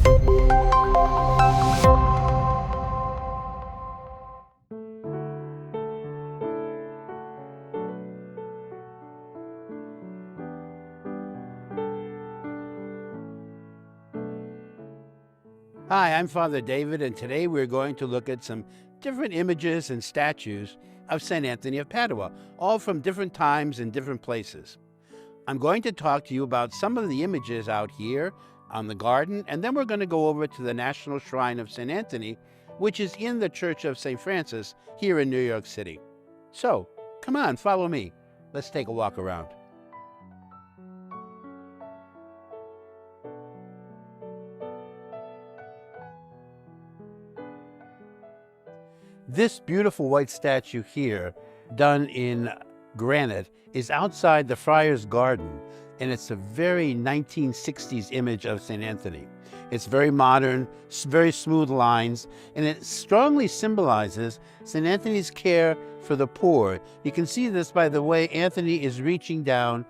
Hi, I'm Father David, and today we're going to look at some different images and statues of St. Anthony of Padua, all from different times and different places. I'm going to talk to you about some of the images out here on the garden, and then we're going to go over to the National Shrine of St. Anthony, which is in the Church of St. Francis here in New York City. So, come on, follow me. Let's take a walk around. This beautiful white statue here, done in granite, is outside the Friar's Garden, and it's a very 1960s image of St. Anthony. It's very modern, very smooth lines, and it strongly symbolizes St. Anthony's care for the poor. You can see this by the way Anthony is reaching down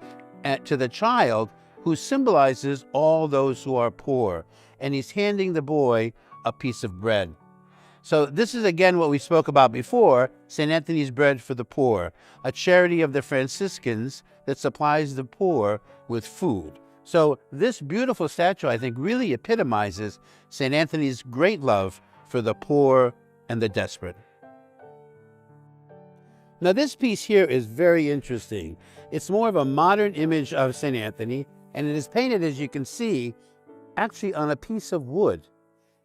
to the child who symbolizes all those who are poor, and he's handing the boy a piece of bread. So this is again what we spoke about before, St. Anthony's Bread for the Poor, a charity of the Franciscans that supplies the poor with food. So this beautiful statue, I think, really epitomizes St. Anthony's great love for the poor and the desperate. Now this piece here is very interesting. It's more of a modern image of St. Anthony, and it is painted, as you can see, actually on a piece of wood.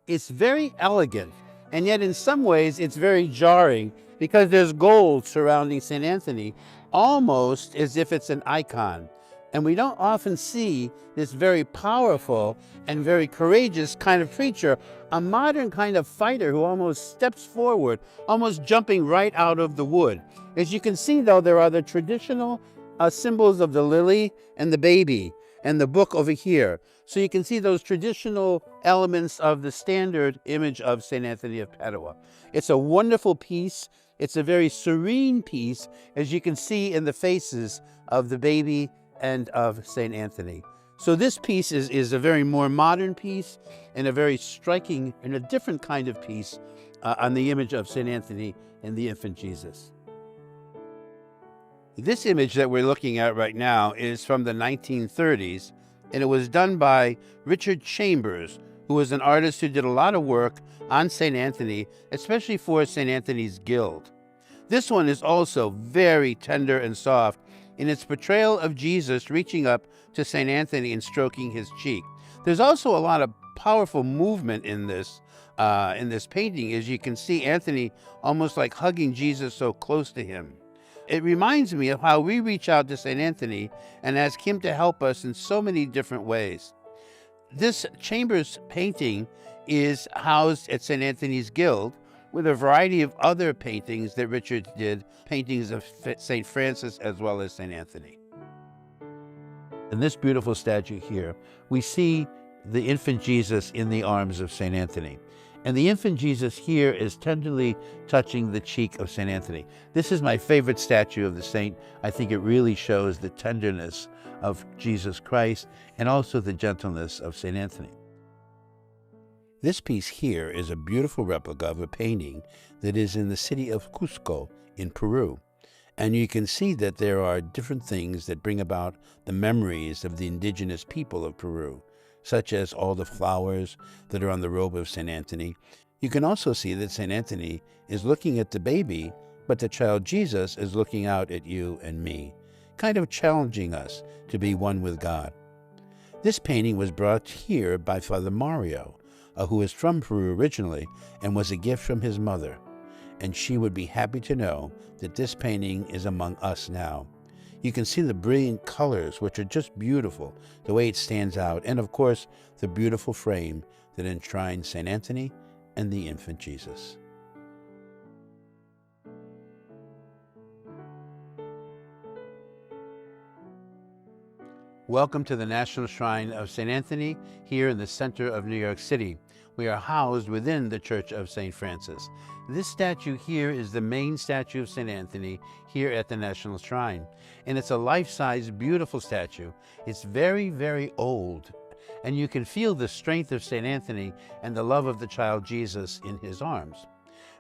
It's very elegant. And yet in some ways it's very jarring because there's gold surrounding St. Anthony, almost as if it's an icon. And we don't often see this very powerful and very courageous kind of preacher, a modern kind of fighter who almost steps forward, almost jumping right out of the wood. As you can see though, there are the traditional symbols of the lily and the baby and the book over here. So you can see those traditional elements of the standard image of St. Anthony of Padua. It's a wonderful piece. It's a very serene piece, as you can see in the faces of the baby and of St. Anthony. So this piece is a very more modern piece and a very striking and a different kind of piece on the image of St. Anthony and the infant Jesus. This image that we're looking at right now is from the 1930s, and it was done by Richard Chambers, who was an artist who did a lot of work on St. Anthony, especially for St. Anthony's Guild. This one is also very tender and soft in its portrayal of Jesus reaching up to St. Anthony and stroking his cheek. There's also a lot of powerful movement in this painting, as you can see Anthony almost like hugging Jesus so close to him. It reminds me of how we reach out to St. Anthony and ask him to help us in so many different ways. This Chambers painting is housed at St. Anthony's Guild with a variety of other paintings that Richard did, paintings of St. Francis as well as St. Anthony. In this beautiful statue here, we see the infant Jesus in the arms of St. Anthony. And the infant Jesus here is tenderly touching the cheek of St. Anthony. This is my favorite statue of the saint. I think it really shows the tenderness of Jesus Christ and also the gentleness of St. Anthony. This piece here is a beautiful replica of a painting that is in the city of Cusco in Peru. And you can see that there are different things that bring about the memories of the indigenous people of Peru, such as all the flowers that are on the robe of St. Anthony. You can also see that St. Anthony is looking at the baby, but the child Jesus is looking out at you and me, kind of challenging us to be one with God. This painting was brought here by Father Mario, who is from Peru originally and was a gift from his mother. And she would be happy to know that this painting is among us now. You can see the brilliant colors, which are just beautiful, the way it stands out, and of course, the beautiful frame that enshrines St. Anthony and the infant Jesus. Welcome to the National Shrine of St. Anthony here in the center of New York City. We are housed within the Church of St. Francis. This statue here is the main statue of St. Anthony here at the National Shrine. And it's a life-size, beautiful statue. It's very, very old. and you can feel the strength of St. Anthony and the love of the child Jesus in his arms.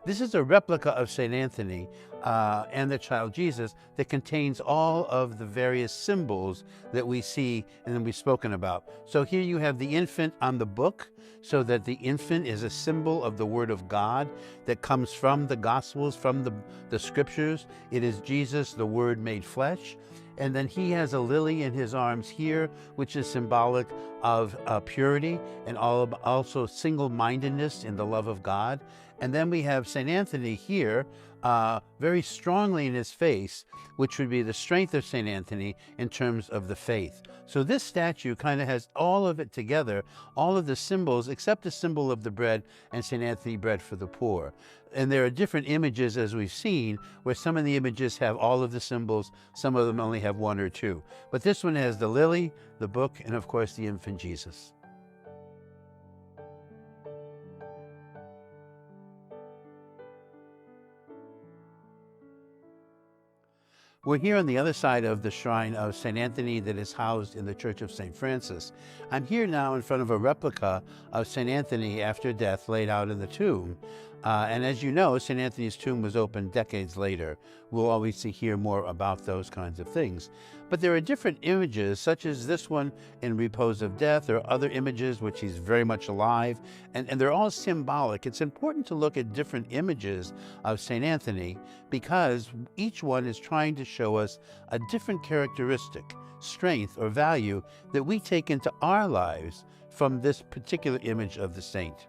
This is a replica of St. Anthony and the child Jesus that contains all of the various symbols that we see and that we've spoken about. So here you have the infant on the book, so that the infant is a symbol of the Word of God that comes from the Gospels, from the Scriptures. It is Jesus, the Word made flesh. And then he has a lily in his arms here, which is symbolic of purity and also single-mindedness in the love of God. And then we have St. Anthony here, very strongly in his face, which would be the strength of St. Anthony in terms of the faith. So this statue kind of has all of it together, all of the symbols, except the symbol of the bread and St. Anthony bread for the poor. And there are different images, as we've seen, where some of the images have all of the symbols, some of them only have one or two. But this one has the lily, the book, and of course the infant Jesus. We're here on the other side of the shrine of St. Anthony that is housed in the Church of St. Francis. I'm here now in front of a replica of St. Anthony after death laid out in the tomb. And as you know, St. Anthony's tomb was opened decades later. We'll always hear more about those kinds of things. But there are different images, such as this one in repose of death, or other images which he's very much alive, and they're all symbolic. It's important to look at different images of St. Anthony because each one is trying to show us a different characteristic, strength, or value that we take into our lives from this particular image of the saint.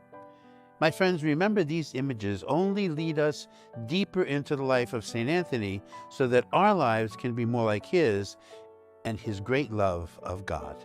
My friends, remember, these images only lead us deeper into the life of St. Anthony so that our lives can be more like his and his great love of God.